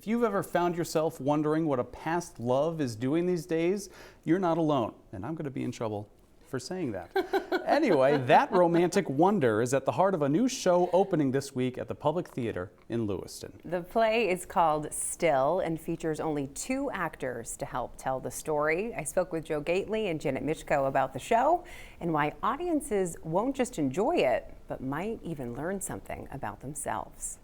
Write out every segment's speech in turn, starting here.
If you've ever found yourself wondering what a past love is doing these days, you're not alone. And I'm going to be in trouble for saying that. Anyway, that romantic wonder is at the heart of a new show opening this week at the Public Theater in Lewiston. The play is called Still and features only 2 actors to help tell the story. I spoke with Joe Gately and Janet Michko about the show and why audiences won't just enjoy it, but might even learn something about themselves.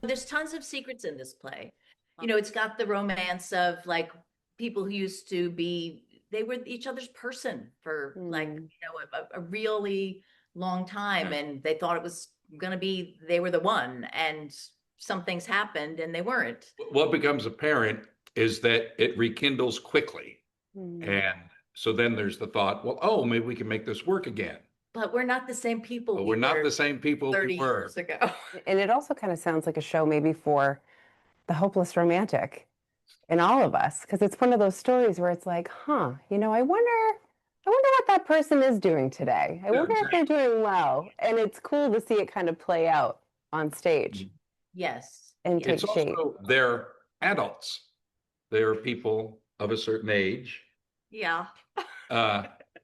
There's tons of secrets in this play. You know, it's got the romance of like people who used to be, they were each other's person for like, you know, a really long time. And they thought it was going to be, they were the one, and some things happened and they weren't. What becomes apparent is that it rekindles quickly. And so then there's the thought, well, oh, maybe we can make this work again. But we're not the same people. But we're not the same people 30 we were years ago. And it also kind of sounds like a show maybe for the hopeless romantic in all of us, because it's one of those stories where it's like, you know, I wonder what that person is doing today. I wonder if they're doing well. And it's cool to see it kind of play out on stage. Yes. And take It's shape. also, they're adults. They're people of a certain age. Yeah.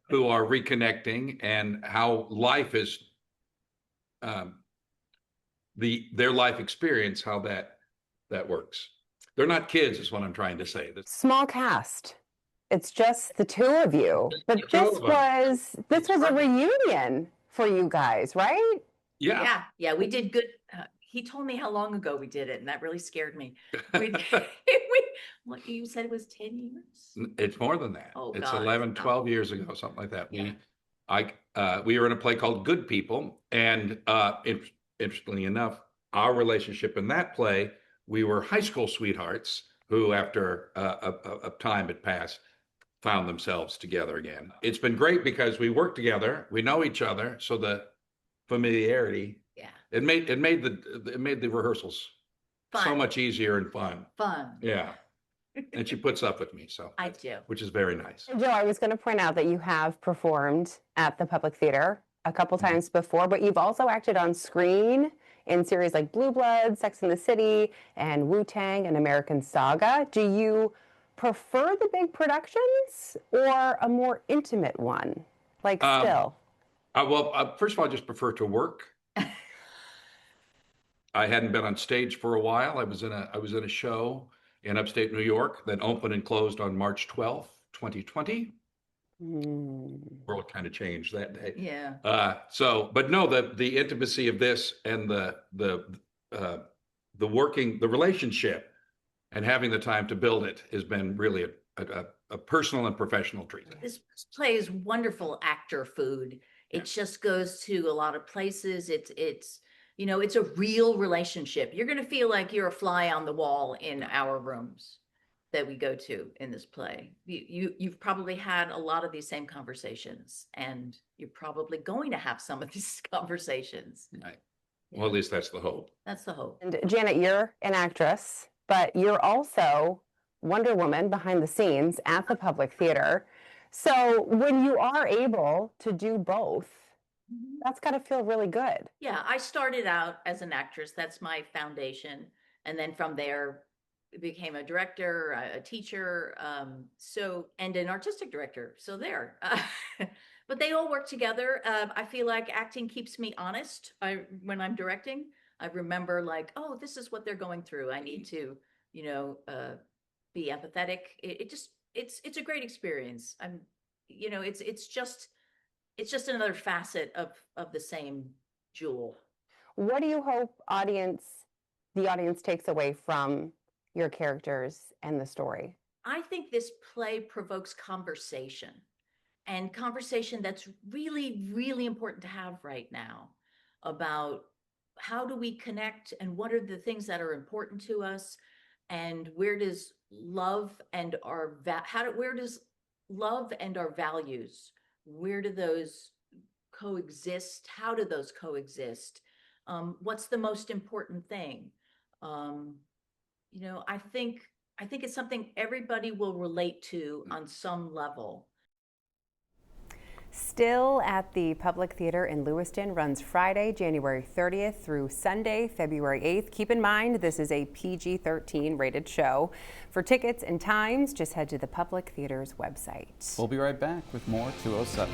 Who are reconnecting, and how life is, their life experience, how that works. They're not kids, is what I'm trying to say. Small cast. It's just the 2 of you. But this was a reunion for you guys, right? Yeah. Yeah, we did good. He told me how long ago we did it, and that really scared me. What you said it was 10 years? It's more than that. Oh, it's God. 11, 12 years ago, something like that. Yeah. We were in a play called Good People, and interestingly enough, our relationship in that play, we were high school sweethearts who, after a time had passed, found themselves together again. It's been great because we work together, we know each other, so the familiarity, it made the rehearsals Fun. so much easier and fun. Yeah. And she puts up with me, so I do. which is very nice. Joe, I was going to point out that you have performed at the Public Theater a couple times before, but you've also acted on screen in series like Blue Bloods, Sex and the City, and Wu-Tang and American Saga. Do you prefer the big productions or a more intimate one, like Still? First of all, I just prefer to work. I hadn't been on stage for a while. I was in a show in upstate New York that opened and closed on March 12th, 2020. World kind of changed that day. Yeah. But no, the intimacy of this and the relationship and having the time to build it has been really a personal and professional treat. This play is wonderful actor food. It just goes to a lot of places. It's you know, it's a real relationship. You're going to feel like you're a fly on the wall in our rooms that we go to in this play. You've probably had a lot of these same conversations, and you're probably going to have some of these conversations. Right. Well, at least that's the hope. That's the hope. And Janet, you're an actress, but you're also Wonder Woman behind the scenes at the Public Theater. So when you are able to do both, that's got to feel really good. Yeah, I started out as an actress. That's my foundation. And then from there, became a director, a teacher, and an artistic director. So there. But they all work together. I feel like acting keeps me honest. When I'm directing, I remember like, oh, this is what they're going through. I need to, you know, be empathetic. It's a great experience. It's just another facet of the same jewel. What do you hope the audience takes away from your characters and the story? I think this play provokes conversation, and conversation that's really, really important to have right now about how do we connect and what are the things that are important to us, and where does love and our values, where do those coexist? How do those coexist? What's the most important thing? I think it's something everybody will relate to on some level. Still at the Public Theater in Lewiston runs Friday, January 30th through Sunday, February 8th. Keep in mind, this is a PG-13 rated show. For tickets and times, just head to the Public Theater's website. We'll be right back with more 207.